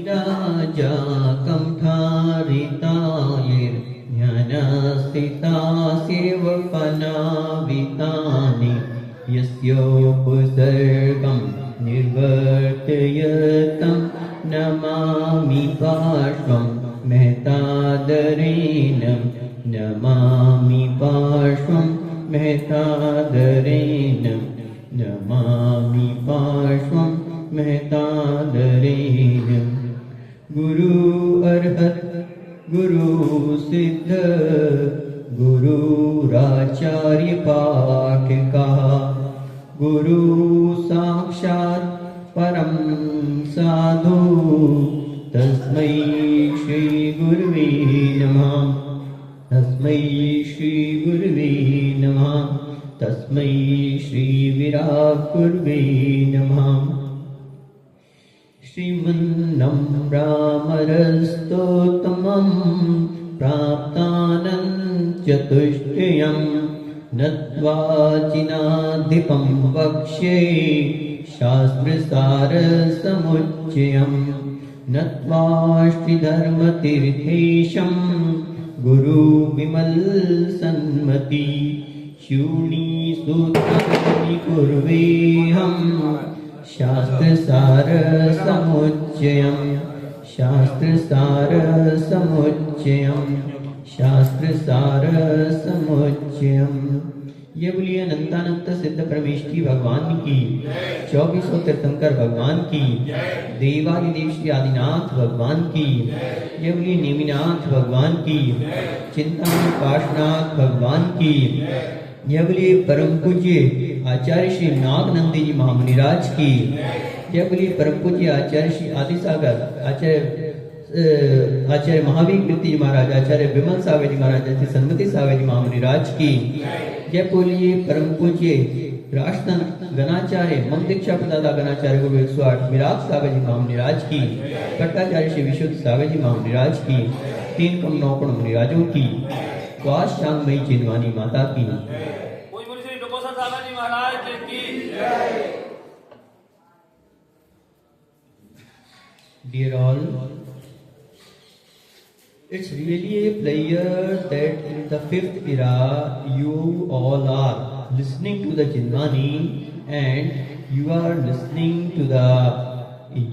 राजा कंठारितायर्ज्ञानस्थितासेवफलावितानि यस्योपसर्गं निर्वर्तयतं नमामि पार्श्वं मेहतादरेण नमामि पार्श्वं मेहतादरेण नमामि पार्श्वं मेहतादरेण गुरु अर्हत गुरु सिद्ध गुरुराचार्य पाठ का गुरु साक्षात् परम साधु तस्मै श्री गुरुवे नमः तस्मै श्री गुरुवे नमः तस्मै श्री विराट गुरुवे नमः श्रीमन्नम्रामरस्तोत्तमं प्राप्तानञ्चतुष्टयं नत्वाचिनाधिपं वक्ष्ये शास्त्रसारसमुच्चयं नत्वाष्टिधर्मतीर्थेशं गुरुविमलसन्मति शून्यसूत्राणि कुर्वेऽहं शास्त्रसारसमुच्चयं शास्त्रसारसमुच्चयं शास्त्रसारसमुच्चयं। ये बोलिए अनंतानंत सिद्ध परमेष्ठी भगवान की, 2400 तीर्थंकर भगवान की, देवादिदेव श्री आदिनाथ भगवान की, ये बोलिए नेमिनाथ भगवान की, चिंतामणि पार्श्वनाथ भगवान की, यह बोलिए परम पूज्य आचार्य श्री नागनंदी जी महामुनिराज की, यह बोलिए परम पूज्य आचार्य श्री आदिसागर आचार्य महावीर कीर्ति जी महाराज, आचार्य विमल सावे जी महाराज, आचार्य सन्मति सावे जी महामुनिराज की, यह बोलिए परम पूज्य राष्ट्रधन गणाचार्य मम दीक्षा प्रदाता गणाचार्य गुरु 108 विराट सावे जी महामुनिराज की, भट्टाचार्य श्री विशुद्ध सावे जी महामुनिराज की, 3 कम 9 कण मुनिराजों की, स्वास्थ्य शांतमयी चिन्वानी माता की, Dear all, it's really a pleasure that in the 5th era you all are listening to the Chinmani and you are listening to the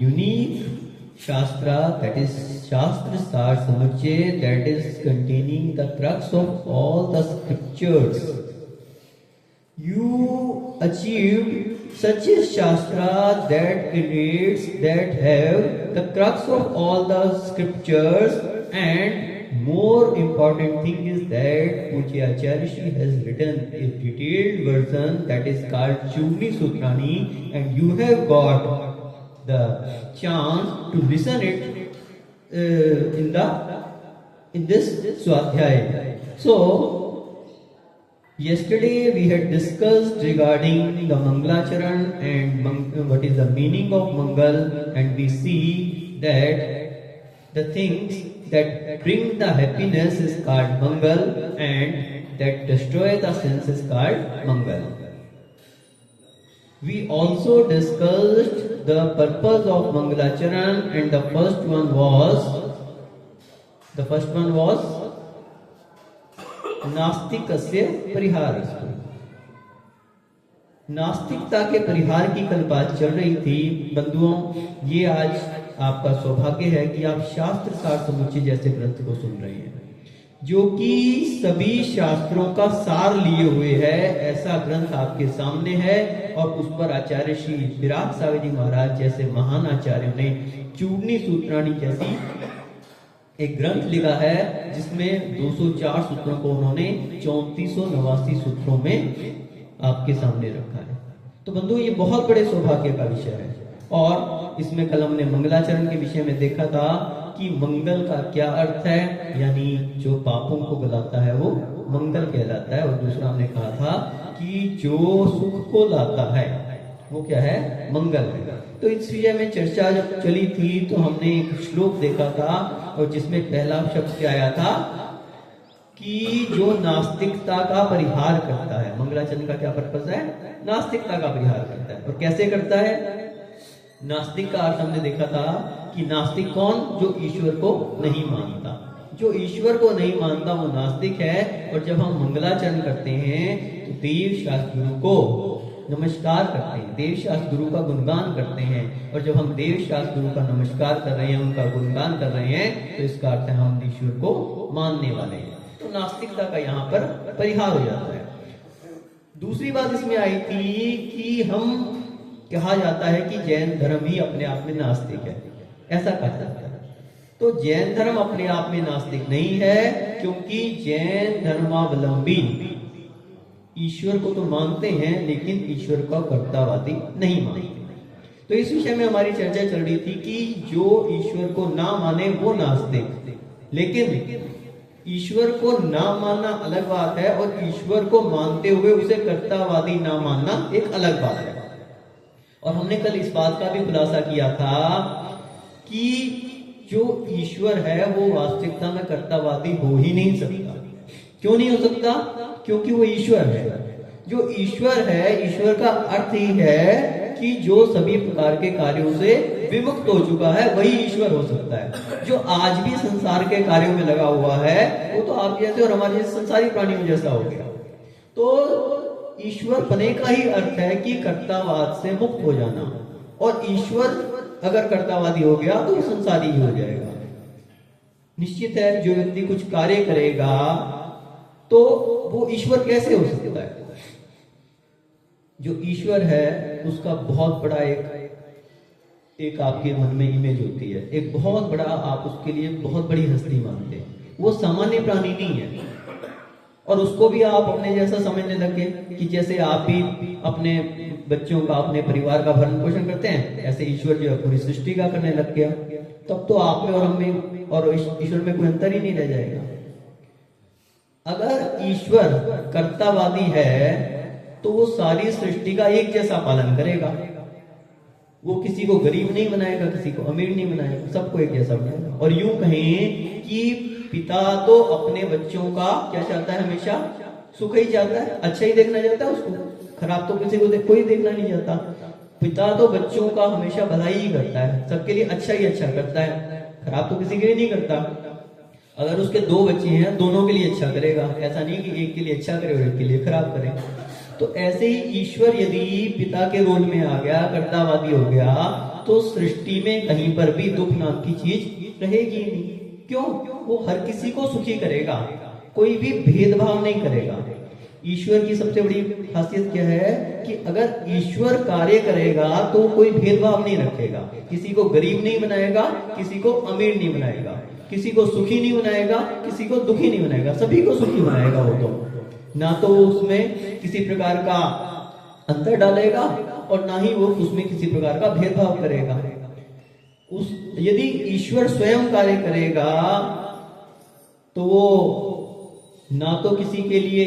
unique Shastra, that is Shastra Sar Samuchay, that is containing the crux of all the scriptures. You achieved such a Shastra that creates, that have the crux of all the scriptures, and more important thing is that Pujya Acharya Shri has written a detailed version that is called Chuni Sutrani, and you have got the chance to listen it in this Swadhyaya. So yesterday we had discussed regarding the Mangalacharan and what is the meaning of Mangal, and we see that the things that bring the happiness is called Mangal and that destroy the sins is called Mangal. We also discussed the purpose of Mangalacharan, and the first one was नास्तिकस्य परिहारस्तु। नास्तिकता के परिहार की कल बात चल रही थी बंधुओं। ये आज आपका सौभाग्य है कि आप शास्त्र सार समुच्चय जैसे ग्रंथ को सुन रहे हैं, जो कि सभी शास्त्रों का सार लिए हुए है। ऐसा ग्रंथ आपके सामने है और उस पर आचार्य श्री विराट सावे जी महाराज जैसे महान आचार्यों ने चूर्णी सूत्राणी जैसी एक ग्रंथ लिखा है, जिसमें 204 सूत्रों को उन्होंने 3489 सूत्रों में आपके सामने रखा है। तो बंधु, ये बहुत बड़े सौभाग्य का विषय है। और इसमें कल हमने मंगलाचरण के विषय में देखा था कि मंगल का क्या अर्थ है, यानी जो पापों को गलाता है वो मंगल कहलाता है। और दूसरा हमने कहा था कि जो सुख को लाता है वो क्या है, मंगल है। तो इस विषय में चर्चा जब चली थी तो हमने एक श्लोक देखा था, और जिसमें पहला शब्द क्या आया था कि जो नास्तिकता का परिहार करता है। मंगलाचरण का क्या पर्पस है? नास्तिकता का परिहार करता है। और कैसे करता है? नास्तिक का अर्थ हमने देखा था कि नास्तिक कौन? जो ईश्वर को नहीं मानता। जो ईश्वर को नहीं मानता वो नास्तिक है। और जब हम मंगलाचरण करते हैं तो देव शास्त्र गुरु को नमस्कार करते हैं, देव शास्त्र गुरु का गुणगान करते हैं। और जब हम देव शास्त्र गुरु का नमस्कार कर रहे हैं, उनका गुणगान कर रहे हैं, तो इसका अर्थ है हम ईश्वर को मानने वाले हैं। तो नास्तिकता का यहाँ पर परिहार हो जाता है। दूसरी बात इसमें आई थी कि हम कहा जाता है कि जैन धर्म ही अपने आप में नास्तिक है, ऐसा कहा जाता है। तो जैन धर्म अपने आप में नास्तिक नहीं है, क्योंकि जैन धर्मावलंबी ईश्वर को तो मानते हैं लेकिन ईश्वर का कर्तावादी नहीं मानते। तो इस विषय में हमारी चर्चा चल रही थी कि जो ईश्वर को ना माने वो नास्तिक, लेकिन ईश्वर को ना मानना अलग बात है और ईश्वर को मानते हुए उसे कर्तावादी ना मानना एक अलग बात है। और हमने कल इस बात का भी खुलासा किया था कि जो ईश्वर है वो वास्तविकता में कर्तावादी हो ही नहीं सकता। क्यों नहीं हो सकता? क्योंकि वो ईश्वर है। जो ईश्वर है, ईश्वर का अर्थ ही है कि जो सभी प्रकार के कार्यों से विमुक्त हो चुका है वही ईश्वर हो सकता है। जो आज भी संसार के कार्यों में लगा हुआ है वो तो आप जैसे और हमारे जैसे संसारी प्राणियों जैसा हो गया। तो ईश्वर बने का ही अर्थ है कि कर्तावाद से मुक्त हो जाना। और ईश्वर अगर कर्तावादी हो गया तो वो संसारी ही हो जाएगा। निश्चित है जो व्यक्ति कुछ कार्य करेगा तो वो ईश्वर कैसे हो सकता है? जो ईश्वर है उसका बहुत बड़ा एक आपके मन में इमेज होती है, एक बहुत बड़ा, आप उसके लिए बहुत बड़ी हस्ती मानते हैं। वो सामान्य प्राणी नहीं है। और उसको भी आप अपने जैसा समझने लगे कि जैसे आप भी अपने बच्चों का, अपने परिवार का भरण पोषण करते हैं, ऐसे ईश्वर जो है पूरी सृष्टि का करने लग गया। तब तो आप में और हम में और ईश्वर में कोई अंतर ही नहीं रह जाएगा। अगर ईश्वर कर्तावादी है तो वो सारी सृष्टि का एक जैसा पालन करेगा। वो किसी को गरीब नहीं बनाएगा, किसी को अमीर नहीं बनाएगा, सबको एक जैसा बनाएगा। और यूं कहें कि पिता तो अपने बच्चों का क्या चाहता है? हमेशा सुख ही चाहता है, अच्छा ही देखना चाहता है उसको, खराब तो किसी को कोई देखना नहीं चाहता। पिता तो बच्चों का हमेशा भलाई ही करता है, सबके लिए अच्छा ही अच्छा करता है, खराब तो किसी के लिए नहीं करता। अगर उसके दो बच्चे हैं, दोनों के लिए अच्छा करेगा, ऐसा नहीं कि एक के लिए अच्छा करे और एक के लिए खराब करे। तो ऐसे ही ईश्वर यदि पिता के रोल में आ गया, कर्तावादी हो गया, तो सृष्टि में कहीं पर भी दुख नाम की चीज रहेगी नहीं। क्यों? वो हर किसी को सुखी करेगा, कोई भी भेदभाव नहीं करेगा। ईश्वर की सबसे बड़ी खासियत क्या है कि अगर ईश्वर कार्य करेगा तो कोई भेदभाव नहीं रखेगा, किसी को गरीब नहीं बनाएगा, किसी को अमीर नहीं बनाएगा, किसी को सुखी नहीं बनाएगा, किसी को दुखी नहीं बनाएगा, सभी को सुखी बनाएगा। वो तो ना तो उसमें किसी प्रकार का अंतर डालेगा और ना ही वो उसमें किसी प्रकार का भेदभाव करेगा। यदि ईश्वर स्वयं कार्य करेगा तो वो ना तो किसी के लिए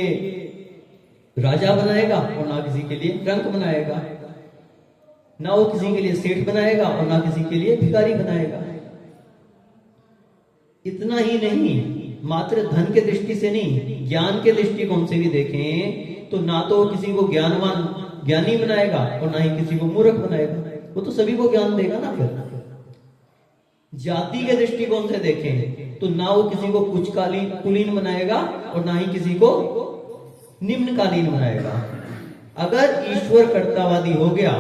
राजा बनाएगा और ना किसी के लिए रंक बनाएगा, ना वो किसी के लिए सेठ बनाएगा और ना किसी के लिए भिखारी बनाएगा। इतना ही नहीं, मात्र धन के दृष्टि से नहीं, ज्ञान के दृष्टिकोण से भी देखें तो ना तो किसी को ज्ञानी बनाएगा और ना ही किसी को मूर्ख बनाएगा, वो तो सभी को ज्ञान देगा ना। फिर जाति के दृष्टिकोण से देखें तो ना वो किसी को कुलीन बनाएगा और ना ही किसी को निम्नकालीन बनाएगा। अगर ईश्वर कर्तावादी हो गया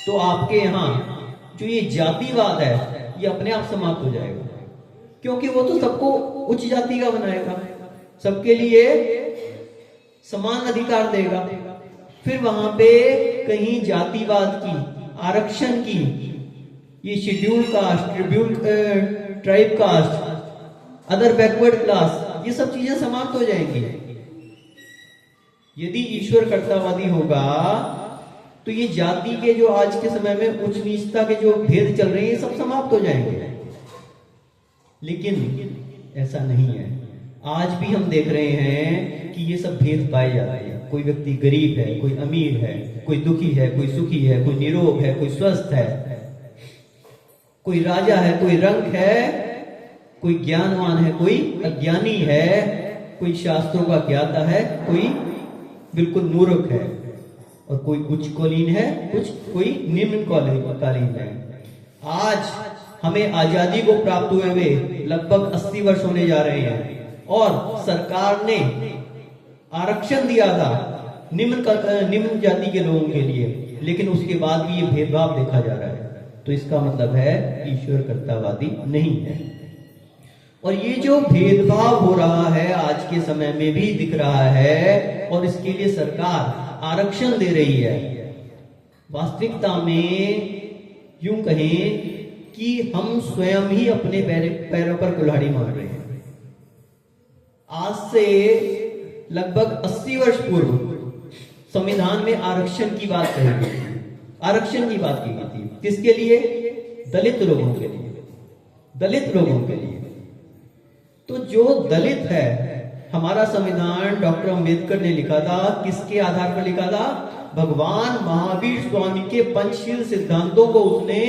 तो आपके यहाँ जो ये जातिवाद है ये अपने आप समाप्त हो जाएगा, क्योंकि वो तो सबको उच्च जाति का बनाएगा, सबके लिए समान अधिकार देगा। फिर वहां पे कहीं जातिवाद की, आरक्षण की, ये schedule caste, tribe caste, other backward class, ये सब चीजें समाप्त हो जाएंगी। यदि ईश्वर कर्तावादी होगा तो ये जाति के जो आज के समय में उच्च नीचता के जो भेद चल रहे हैं ये सब समाप्त हो जाएंगे। लेकिन ऐसा नहीं है। आज भी हम देख रहे हैं कि ये सब भेद पाए जाते हैं। कोई व्यक्ति गरीब है, कोई अमीर है, कोई दुखी है, कोई सुखी है, कोई निरोग है, कोई स्वस्थ है, कोई राजा है, कोई रंक है, कोई ज्ञानवान है, कोई अज्ञानी है, कोई शास्त्रों का ज्ञाता है, कोई बिल्कुल मूर्ख है। और कोई उच्चकालीन है, कोई निम्नकालीन है। आज हमें आजादी को प्राप्त हुए लगभग 80 वर्ष होने जा रहे हैं और सरकार ने आरक्षण दिया था निम्न जाति के लोगों के लिए, लेकिन उसके बाद भी ये भेदभाव देखा जा रहा है। तो इसका मतलब है ईश्वर कर्तावादी नहीं है। और ये जो भेदभाव हो रहा है आज के समय में भी दिख रहा है, और इसके लिए सरकार आरक्षण दे रही है। वास्तविकता में यूं कहें कि हम स्वयं ही अपने पैरों पर कुल्हाड़ी मार रहे हैं। आज से लगभग 80 वर्ष पूर्व संविधान में आरक्षण की बात कही गई थी। आरक्षण की बात की गई थी किसके लिए? दलित लोगों के लिए, दलित लोगों के लिए। तो जो दलित है, हमारा संविधान डॉक्टर अंबेडकर ने लिखा था, किसके आधार पर लिखा था? भगवान महावीर स्वामी के पंचशील सिद्धांतों को उसने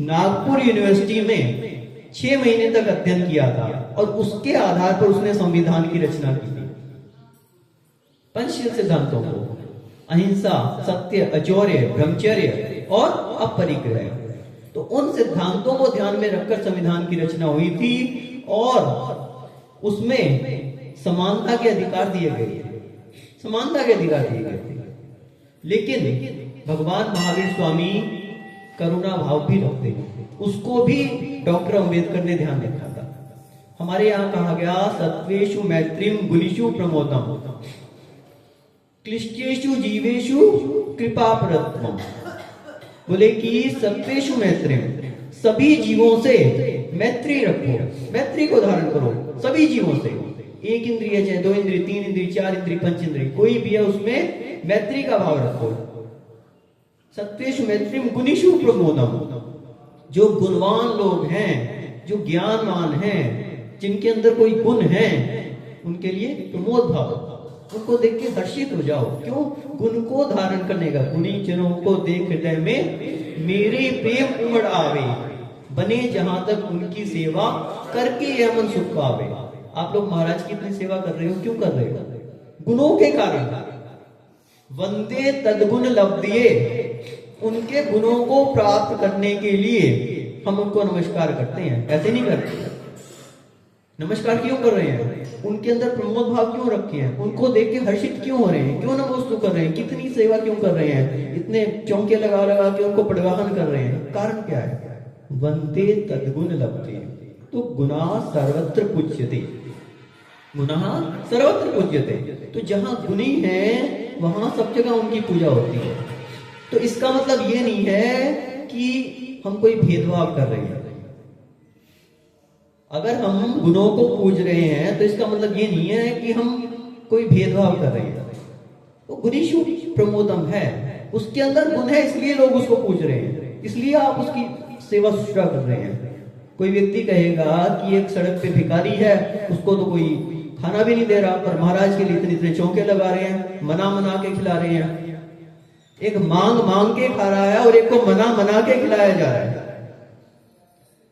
नागपुर यूनिवर्सिटी में 6 महीने तक अध्ययन किया था और उसके आधार पर उसने संविधान की रचना की थी। पंचशील सिद्धांतों को, अहिंसा, सत्य, अचौर्य, ब्रह्मचर्य और अपरिग्रह, तो उन सिद्धांतों को ध्यान में रखकर संविधान की रचना हुई थी और उसमें समानता के अधिकार दिए गए, समानता के अधिकार दिए गए थे। लेकिन भगवान महावीर स्वामी करुणा भाव भी रखते हैं, उसको भी डॉक्टर अंबेडकर ने ध्यान रखा था। हमारे यहाँ कहा गया सत्वेषु मैत्रीम गुणेषु प्रमोदम क्लिष्टेषु जीवेषु कृपा प्रतमम। बोले कि सत्वेषु मैत्रीम, सभी जीवों से मैत्री रखो, मैत्री को धारण करो सभी जीवों से। एक इंद्रिय चाहे 2 इंद्रिय, 3 इंद्रिय, 4 इंद्रिय, 5 इंद्रिय, कोई भी है उसमें मैत्री का भाव रखो। सत्वेषु मैत्रीम गुणेषु प्रमोदम, जो गुणवान लोग हैं, जो ज्ञानवान हैं, जिनके अंदर कोई गुण है, उनके लिए प्रमोद भाव, उनको देख के हर्षित हो जाओ। क्यों? गुण को धारण करने का। गुणी जनों को देख हृदय में मेरे प्रेम उमड़ आवे, बने जहां तक उनकी सेवा करके यह मन सुख पावे। आप लोग महाराज की इतनी सेवा कर रहे हो, क्यों कर रहे हो? गुणों के कारण। वंदे तद्गुण लब्धिये, उनके गुणों को प्राप्त करने के लिए हम उनको नमस्कार करते हैं। ऐसे नहीं करते। नमस्कार क्यों कर रहे हैं? उनके अंदर प्रमोद भाव क्यों रखे हैं? उनको देख के हर्षित क्यों हो रहे हैं? क्यों नमोस्तु कर रहे हैं? कितनी सेवा क्यों कर रहे हैं? इतने चौंके लगा लगा के उनको परिवहन कर रहे हैं। कारण क्या है? वंदे तद्गुण लब्धे, तो गुना सर्वत्र पूज्यते, गुना सर्वत्र पूज्यते। तो जहां गुणी है वहां सब जगह उनकी पूजा होती है। तो इसका मतलब ये नहीं है कि हम कोई भेदभाव कर रहे हैं। अगर हम गुणों को पूज रहे हैं तो इसका मतलब ये नहीं है कि हम कोई भेदभाव कर रहे हैं। तो गुणेषु प्रमोदम है, उसके अंदर गुण है इसलिए लोग उसको पूज रहे हैं, इसलिए आप उसकी सेवा शुश्रूषा कर रहे हैं। कोई व्यक्ति कहेगा कि एक सड़क पे भिखारी है, उसको तो कोई खाना भी नहीं दे रहा, पर महाराज के लिए इतने इतने चौके लगा रहे हैं, मना मना के खिला रहे हैं। एक मांग मांग के खा रहा है और एक को मना मना के खिलाया जा रहा है।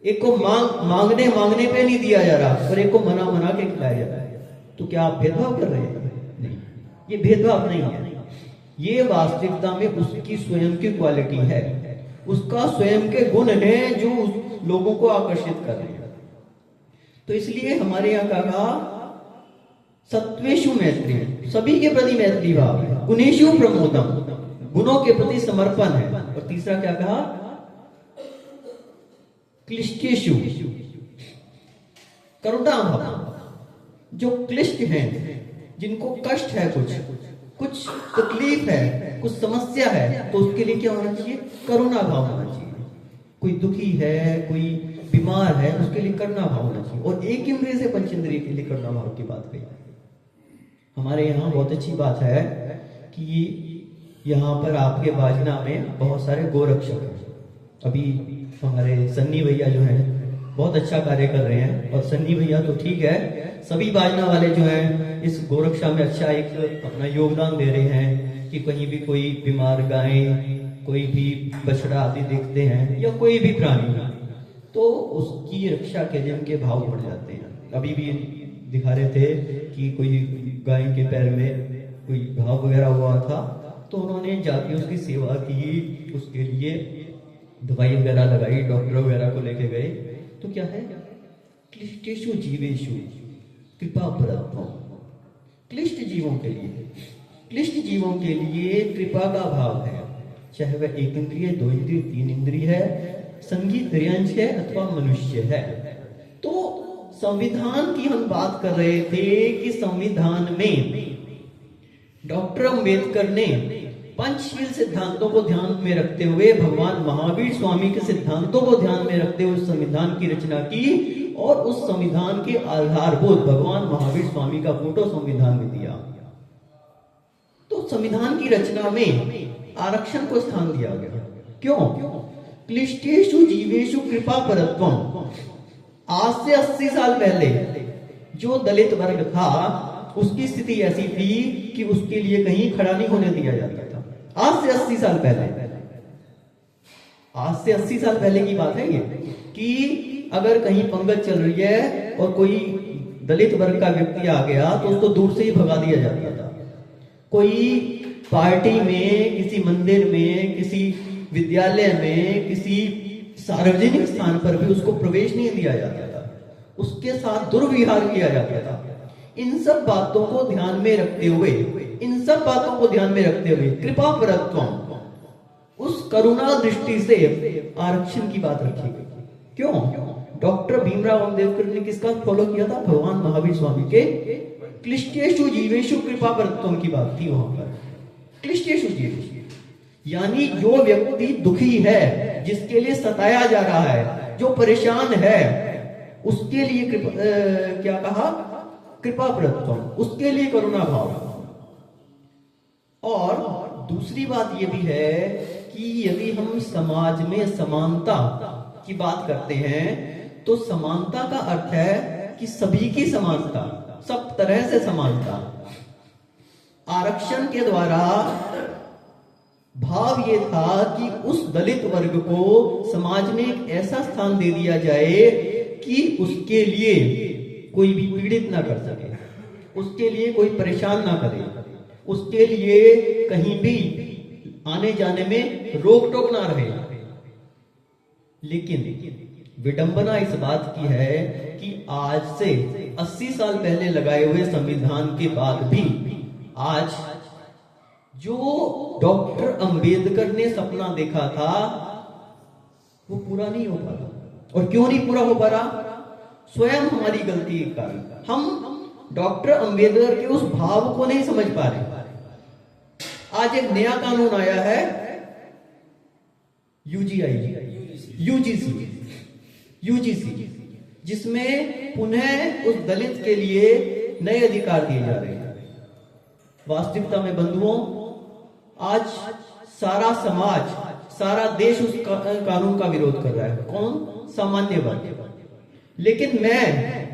एक को मांगने पे नहीं दिया जा रहा और एक को मना मना के खिलाया जा रहा है। तो क्या आप भेदभाव कर रहे हैं? नहीं, ये भेदभाव नहीं है। ये वास्तविकता में उसकी स्वयं की क्वालिटी है, उसका स्वयं के गुण हैं जो लोगों को आकर्षित कर रहे हैं। तो इसलिए हमारे यहाँ कहा सत्वेषु मैत्री, सभी के प्रति मैत्री भाव है। गुणेषु प्रमोदम, गुणों के प्रति समर्पण है। और तीसरा क्या कहा? क्लिष्टेषु, करुणा भाव। जो क्लिष्ट हैं, जिनको कष्ट है, कुछ तकलीफ है, कुछ समस्या है, तो उसके लिए क्या होना चाहिए? करुणा भाव होना चाहिए। कोई दुखी है, कोई बीमार है, उसके लिए करुणा भाव होना चाहिए। और एक इंद्रिय से पंच इंद्रिय के लिए करुणा भाव की बात कही। हमारे यहाँ बहुत अच्छी बात है कि यहाँ पर आपके बाजना में बहुत सारे गोरक्षक हैं। अभी हमारे सन्नी भैया जो हैं बहुत अच्छा कार्य कर रहे हैं, और सन्नी भैया तो ठीक है, सभी बाजना वाले जो हैं इस गोरक्षा में अच्छा एक अपना योगदान दे रहे हैं कि कहीं भी कोई बीमार गाय, कोई भी बछड़ा आदि देखते हैं या कोई भी प्राणी, तो उसकी रक्षा के लिए उनके भाव बढ़ जाते हैं। अभी भी दिखा रहे थे कि कोई गाय के पैर में कोई घाव वगैरह हुआ था, तो उन्होंने जाके उसकी सेवा की, उसके लिए दवाई वगैरह लगाई, डॉक्टर वगैरह को लेके गए। तो क्या है, क्लिष्टेषु जीवेषु कृपा परत्वम। क्लिष्ट जीवों के लिए कृपा का भाव है, चाहे वह 1 इंद्रिय, 2 इंद्रिय, 3 इंद्रिय है, संगीत अंश है अथवा मनुष्य है। तो संविधान की हम बात कर रहे थे कि संविधान में डॉक्टर अंबेडकर ने पंचशील सिद्धांतों को ध्यान में रखते हुए, भगवान महावीर स्वामी के सिद्धांतों को ध्यान में रखते हुए संविधान की रचना की, और उस संविधान के आधारभूत भगवान महावीर स्वामी का फोटो संविधान में दिया। तो संविधान की रचना में आरक्षण को स्थान दिया गया। क्यों? क्लिष्टेषु जीवेषु कृपा परत्वम। आज से 80 साल पहले जो दलित वर्ग था उसकी स्थिति ऐसी थी कि उसके लिए कहीं खड़ा नहीं होने दिया जाता था। आज से 80 साल पहले की बात है ये, कि अगर कहीं पंगत चल रही है और कोई दलित वर्ग का व्यक्ति आ गया तो उसको दूर से ही भगा दिया जाता था। कोई पार्टी में, किसी मंदिर में, किसी विद्यालय में, किसी सार्वजनिक स्थान पर भी उसको प्रवेश नहीं दिया जाता था, उसके साथ दुर्व्यवहार किया जाता था। इन सब बातों को ध्यान में रखते हुए कृपा परत्वम, उस करुणा दृष्टि से आरक्षण की बात रखी गई। क्यों? डॉक्टर भीमराव अंबेडकर ने किसका फॉलो किया था? भगवान महावीर स्वामी के क्लिष्टेषु जीवेषु कृपा परत्वम की बात थी वहां पर। क्लिष्टेषु जीवेषु यानी जो व्यक्ति दुखी है, जिसके लिए सताया जा रहा है, जो परेशान है, उसके लिए क्या कहा? कृपा परत्वम, उसके लिए करुणा भाव। और दूसरी बात यह भी है कि यदि हम समाज में समानता की बात करते हैं तो समानता का अर्थ है कि सभी की समानता, सब तरह से समानता। आरक्षण के द्वारा भाव ये था कि उस दलित वर्ग को समाज में एक ऐसा स्थान दे दिया जाए कि उसके लिए कोई भी पीड़ित ना कर सके, उसके लिए कोई परेशान ना करे, उसके लिए कहीं भी आने जाने में रोक टोक ना रहे। लेकिन विडंबना इस बात की है कि आज से 80 साल पहले लगाए हुए संविधान के बाद भी आज जो डॉक्टर अंबेडकर ने सपना देखा था वो पूरा नहीं हो पा रहा। और क्यों नहीं पूरा हो पा रहा? स्वयं हमारी गलती के कारण। हम डॉक्टर अंबेडकर के उस भाव को नहीं समझ पा रहे। आज एक नया कानून आया है, यूजीसी, जिसमें पुनः उस दलित के लिए नए अधिकार दिए जा रहे हैं। वास्तविकता में बंधुओं, आज सारा समाज, सारा देश उस कानून का विरोध कर रहा है। कौन? सामान्य वर्ग। लेकिन मैं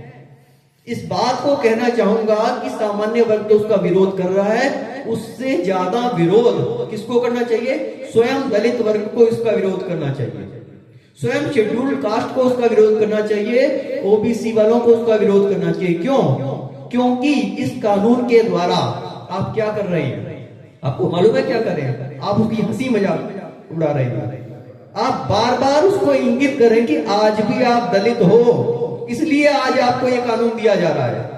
इस बात को कहना चाहूंगा कि सामान्य वर्ग तो उसका विरोध कर रहा है, उससे ज्यादा विरोध किसको करना चाहिए? स्वयं दलित वर्ग को इसका विरोध करना चाहिए, स्वयं शेड्यूल्ड कास्ट को उसका विरोध करना चाहिए, ओबीसी वालों को उसका विरोध करना चाहिए। क्यों? क्योंकि इस कानून के द्वारा आप क्या कर रहे हैं? आपको मालूम है क्या कर रहे हैं? आप उसकी हंसी मजाक उड़ा रहे हैं। आप बार बार उसको इंगित करें कि आज भी आप दलित हो, इसलिए आज आपको यह कानून दिया जा रहा है।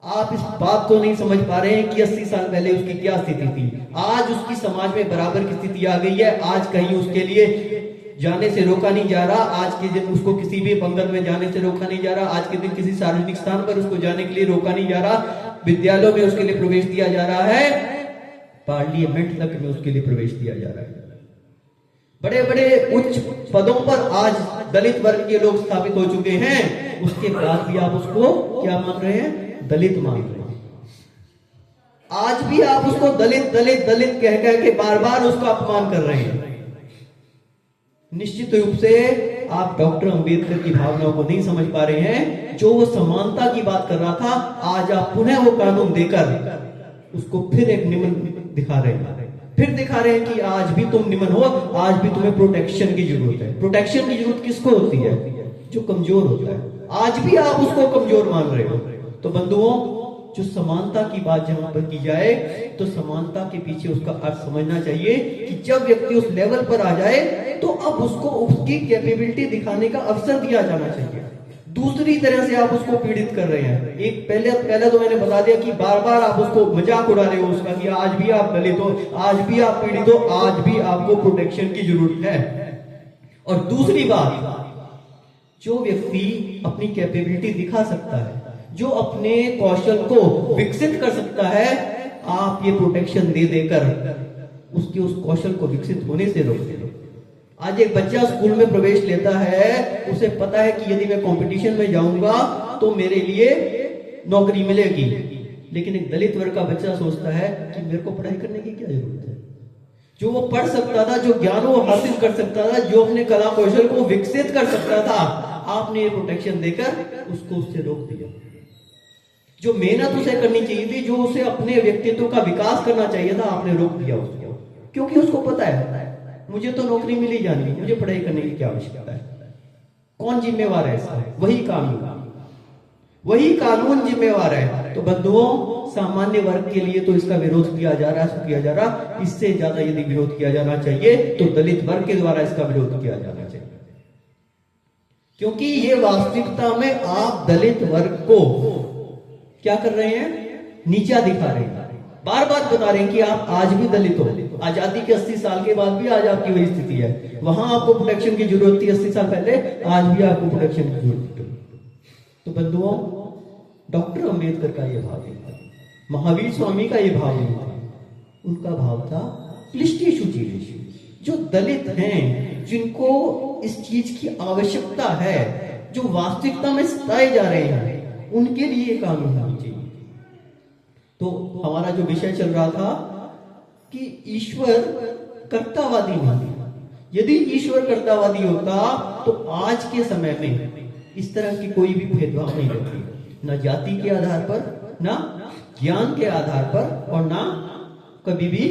आप इस बात को नहीं समझ पा रहे हैं कि 80 साल पहले उसकी क्या स्थिति थी। आज उसकी समाज में बराबर की स्थिति आ गई है। आज कहीं उसके लिए जाने से रोका नहीं जा रहा, आज के दिन उसको किसी भी पंगत में जाने से रोका नहीं जा रहा, आज के दिन किसी सार्वजनिक स्थान पर उसको जाने के लिए रोका नहीं जा रहा, विद्यालयों में उसके लिए प्रवेश दिया जा रहा है, पार्लियामेंट तक में उसके लिए प्रवेश दिया जा रहा है। बड़े बड़े उच्च पदों पर आज दलित वर्ग के लोग स्थापित हो चुके हैं, उसके बाद भी आप उसको क्या मान रहे हैं? दलित मान रहे हैं। आज भी आप उसको दलित दलित दलित कह कह के बार बार उसका अपमान कर रहे हैं। निश्चित रूप से आप डॉक्टर अंबेडकर की भावनाओं को नहीं समझ पा रहे हैं। जो वो समानता की बात कर रहा था, आज आप पुनः वो कानून देकर उसको फिर एक निमन दिखा रहे हैं, फिर दिखा रहे हैं कि आज भी तुम निमन हो, आज भी तुम्हें प्रोटेक्शन की जरूरत है। प्रोटेक्शन की जरूरत किसको होती है? जो कमजोर होता है। आज भी आप उसको कमजोर मान रहे हो। तो बंधुओं, जो समानता की बात जहां पर की जाए तो समानता के पीछे उसका अर्थ समझना चाहिए कि जब व्यक्ति उस लेवल पर आ जाए तो अब उसको उसकी कैपेबिलिटी दिखाने का अवसर दिया जाना चाहिए। दूसरी तरह से आप उसको पीड़ित कर रहे हैं। एक पहले तो मैंने बता दिया कि बार बार आप उसको मजाक उड़ा रहे हो उसका कि आज भी आप दलित हो, आज भी आप पीड़ित हो, आज भी आपको प्रोटेक्शन की जरूरत है। और दूसरी बात, जो व्यक्ति अपनी कैपेबिलिटी दिखा सकता है, जो अपने कौशल को विकसित कर सकता है, आप ये प्रोटेक्शन दे देकर उसके उस कौशल को विकसित होने से रोक दे। आज एक बच्चा स्कूल में प्रवेश लेता है, उसे पता है कि यदि मैं कंपटीशन में जाऊंगा तो मेरे लिए नौकरी मिलेगी, लेकिन एक दलित वर्ग का बच्चा सोचता है कि मेरे को पढ़ाई करने की क्या जरूरत है। जो वो पढ़ सकता था, जो ज्ञान वो हासिल कर सकता था, जो अपने कला कौशल को विकसित कर सकता था, आपने ये प्रोटेक्शन देकर उसको उससे रोक दिया। जो मेहनत उसे करनी चाहिए थी, जो उसे अपने व्यक्तित्व का विकास करना चाहिए था, आपने रोक दिया उसको, क्योंकि उसको पता है मुझे तो नौकरी मिल ही जानी, मुझे पढ़ाई करने की क्या आवश्यकता है। कौन जिम्मेवार है इसका? वही कानून जिम्मेवार है। तो बंधुओं, सामान्य वर्ग के लिए तो इसका विरोध किया जा रहा, इससे ज्यादा यदि विरोध किया जाना चाहिए तो दलित वर्ग के द्वारा इसका विरोध किया जाना चाहिए, क्योंकि ये वास्तविकता में आप दलित वर्ग को क्या कर रहे हैं? नीचा दिखा रहे हैं। बार बार बता रहे हैं कि आप आज भी दलित हो। आजादी के 80 साल के बाद भी आज आपकी वही स्थिति है। वहां आपको प्रोटेक्शन की जरूरत थी 80 साल पहले, आज भी आपको प्रोटेक्शन की जरूरत है। तो बंधुओं, डॉक्टर अंबेडकर का यह भाव नहीं था, महावीर स्वामी का यह भाव नहीं था। उनका भाव था क्लिष्टेषु जीवेषु, जो दलित हैं, जिनको इस चीज की आवश्यकता है, जो वास्तविकता में सताए जा रहे हैं, उनके लिए कानून होना चाहिए। तो हमारा जो विषय चल रहा था कि ईश्वर कर्तावादी नहीं। यदि ईश्वर कर्तावादी होता तो आज के समय में इस तरह की कोई भी भेदभाव नहीं रहती, ना जाति के आधार पर, ना ज्ञान के आधार पर, और ना कभी भी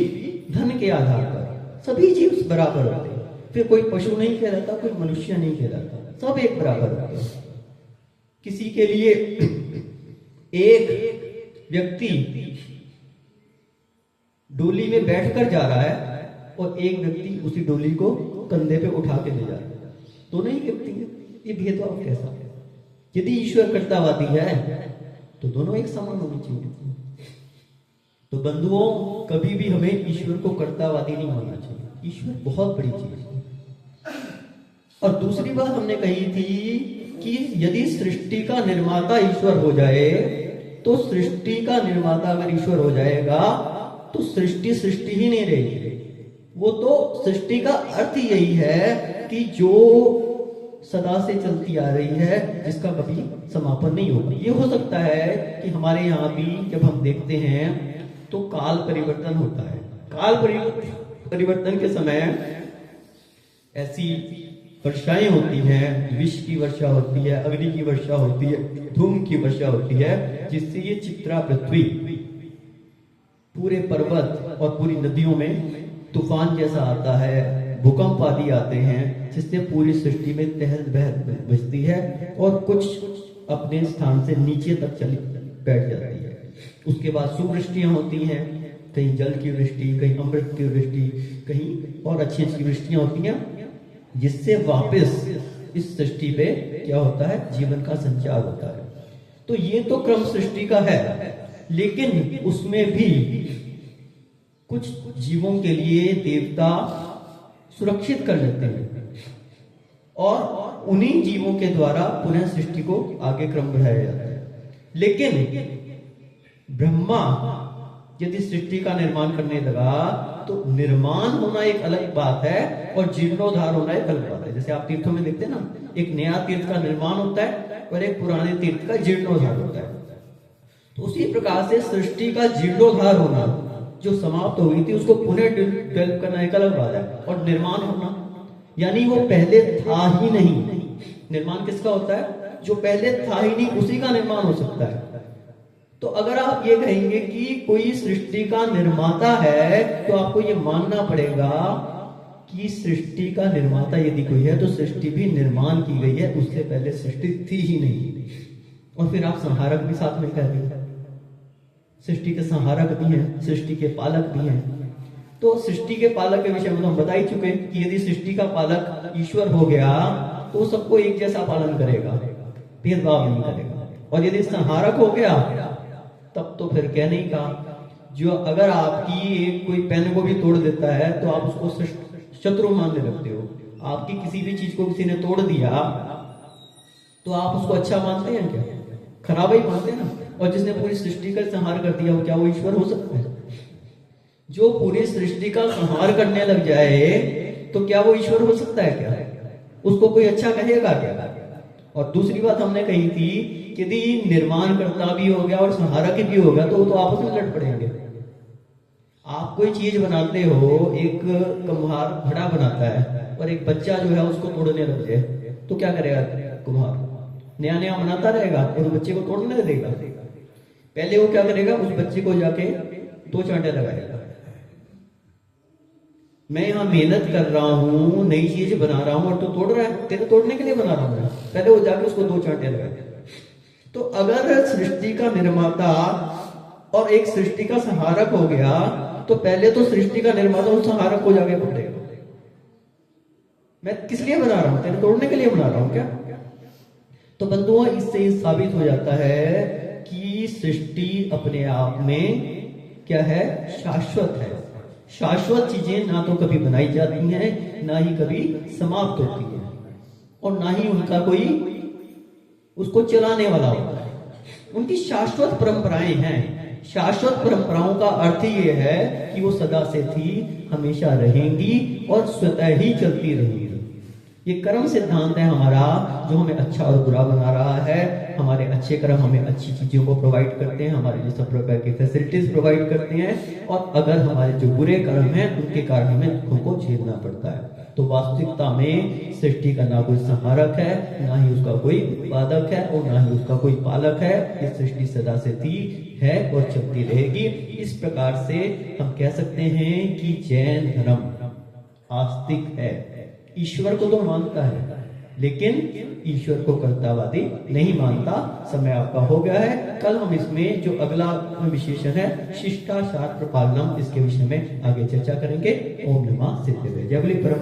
धन के आधार पर। सभी जीव बराबर होते हैं। फिर कोई पशु नहीं कहलाता, कोई मनुष्य नहीं कहलाता, सब एक बराबर होते हैं। किसी के लिए एक व्यक्ति डोली में बैठकर जा रहा है और एक व्यक्ति उसी डोली को कंधे पे उठा के ले जा रहा है, दोनों ही व्यक्ति हैं। ये भेदभाव कैसा है? यदि ईश्वर कर्तावादी है तो दोनों एक समान होने चाहिए। तो बंधुओं, कभी भी हमें ईश्वर को कर्तावादी नहीं मानना चाहिए। ईश्वर बहुत बड़ी चीज है। और दूसरी बात हमने कही थी कि यदि सृष्टि का निर्माता ईश्वर हो जाए, तो सृष्टि का निर्माता अगर ईश्वर हो जाएगा तो सृष्टि ही नहीं रहेगी। वो तो सृष्टि का अर्थ यही है कि जो सदा से चलती आ रही है, जिसका कभी समापन नहीं होगा। ये हो सकता है कि हमारे यहाँ भी जब हम देखते हैं तो काल परिवर्तन होता है। काल परिवर्तन के समय ऐसी वर्षाएं होती हैं, विष की वर्षा होती है, अग्नि की वर्षा होती है, धूम की वर्षा होती है, जिससे ये चित्रा पृथ्वी, पूरे पर्वत और पूरी नदियों में तूफान जैसा आता है, भूकंप आदि आते हैं, जिससे पूरी सृष्टि में तहस बहस बचती है और कुछ अपने स्थान से नीचे तक चली बैठ जाती है। उसके बाद सुवृष्टियां होती हैं, कहीं जल की वृष्टि, कहीं अमृत की वृष्टि, कहीं और अच्छी अच्छी वृष्टियां होती हैं, जिससे वापस इस सृष्टि पे क्या होता है? जीवन का संचार होता है। तो ये तो क्रम सृष्टि का है, लेकिन उसमें भी कुछ जीवों के लिए देवता सुरक्षित कर लेते हैं और उन्हीं जीवों के द्वारा पुनः सृष्टि को आगे क्रम बढ़ाया जाता है। लेकिन ब्रह्मा यदि सृष्टि का निर्माण करने लगा तो निर्माण होना एक अलग बात है और जीर्णोद्धार होना एक अलग बात है। जैसे आप तीर्थों में देखते हैं ना, एक नया तीर्थ का निर्माण होता है और एक पुराने तीर्थ का जीर्णोद्धार होता है। तो उसी प्रकार से सृष्टि का जीर्णोद्धार होना, जो समाप्त हो गई थी उसको पुनः डेवलप करना एक अलग बात है, और निर्माण होना यानी वो पहले था ही नहीं। निर्माण किसका होता है? जो पहले था ही नहीं उसी का निर्माण हो सकता है। तो अगर आप ये कहेंगे कि कोई सृष्टि का निर्माता है, तो आपको ये मानना पड़ेगा कि सृष्टि का निर्माता यदि कोई है तो सृष्टि भी निर्माण की गई है, उससे पहले सृष्टि थी ही नहीं। और फिर आप संहारक भी साथ में कह देंगे, सृष्टि के संहारक भी हैं, सृष्टि के पालक भी हैं। तो सृष्टि के पालक के विषय में तो हम बता ही चुके हैं कि यदि सृष्टि का पालक ईश्वर हो गया तो सबको एक जैसा पालन करेगा, भेदभाव नहीं करेगा। और यदि संहारक हो गया तब तो फिर कहने ही का, जो अगर आपकी एक कोई पेन को भी तोड़ देता है तो आप उसको शत्रु मानने लगते हो। आपकी किसी भी चीज को किसी ने तोड़ दिया तो आप उसको अच्छा मानते हैं क्या? खराब ही मानते हैं ना। और जिसने पूरी सृष्टि का संहार कर दिया, क्या वो ईश्वर हो सकता है? जो पूरी सृष्टि का संहार करने लग जाए तो क्या वो ईश्वर हो सकता है क्या? उसको कोई अच्छा कहेगा क्या? और दूसरी बात हमने कही थी कि यदि निर्माणकर्ता भी हो गया और संहारक भी हो गया तो वो तो आपस में लड़ पड़ेंगे। आप कोई चीज बनाते हो, एक कुम्हार घड़ा बनाता है और एक बच्चा जो है उसको तोड़ने लग जाए तो क्या करेगा कुम्हार? नया नया बनाता रहेगा और उस बच्चे को तोड़ने देगा? पहले वो क्या करेगा? उस बच्चे को जाके 2 चांटे लगाएगा। मैं यहाँ मेहनत कर रहा हूँ, नई चीज बना रहा हूँ और तू तोड़ रहा है, तेरे तोड़ने के लिए बना रहा हूँ। पहले वो जाके उसको 2 चांटे लगाएगा। तो अगर सृष्टि का निर्माता और एक सृष्टि का संहारक हो गया तो पहले तो सृष्टि का निर्माता उस संहारक को जाके पकड़ेगा। मैं किस लिए बना रहा हूं? तेरे तोड़ने के लिए बना रहा हूं क्या? तो बंधुओं, इससे साबित हो जाता है कि सृष्टि अपने आप में क्या है? शाश्वत है। शाश्वत चीजें ना तो कभी बनाई जाती हैं, ना ही कभी समाप्त होती है, और ना ही उनका कोई उसको चलाने वाला होता है। उनकी शाश्वत परंपराएं हैं। शाश्वत परंपराओं का अर्थ ये है कि वो सदा से थी, हमेशा रहेंगी और स्वतः ही चलती रहेंगी। ये कर्म सिद्धांत है हमारा, जो हमें अच्छा और बुरा बना रहा है। हमारे अच्छे कर्म हमें अच्छी चीजों को प्रोवाइड करते हैं, हमारे लिए सब प्रकार की फैसिलिटीज प्रोवाइड करते हैं, और अगर हमारे जो बुरे कर्म हैं उनके कारण हमें दुखों को झेलना पड़ता है। तो वास्तविकता में सृष्टि का ना कोई संहारक है, ना ही उसका कोई उत्पादक है, और ना ही उसका कोई पालक है। ये सृष्टि सदा से थी, है और चलती रहेगी। इस प्रकार से हम कह सकते हैं कि जैन धर्म आस्तिक है, ईश्वर को तो मानता है लेकिन ईश्वर को कर्तावादी नहीं मानता। समय आपका हो गया है। कल हम इसमें जो अगला विशेषण है शिष्टाचार प्रपालनम, इसके विषय में आगे चर्चा करेंगे। ओम नमः सिद्धेश्वराय। जय बलि परम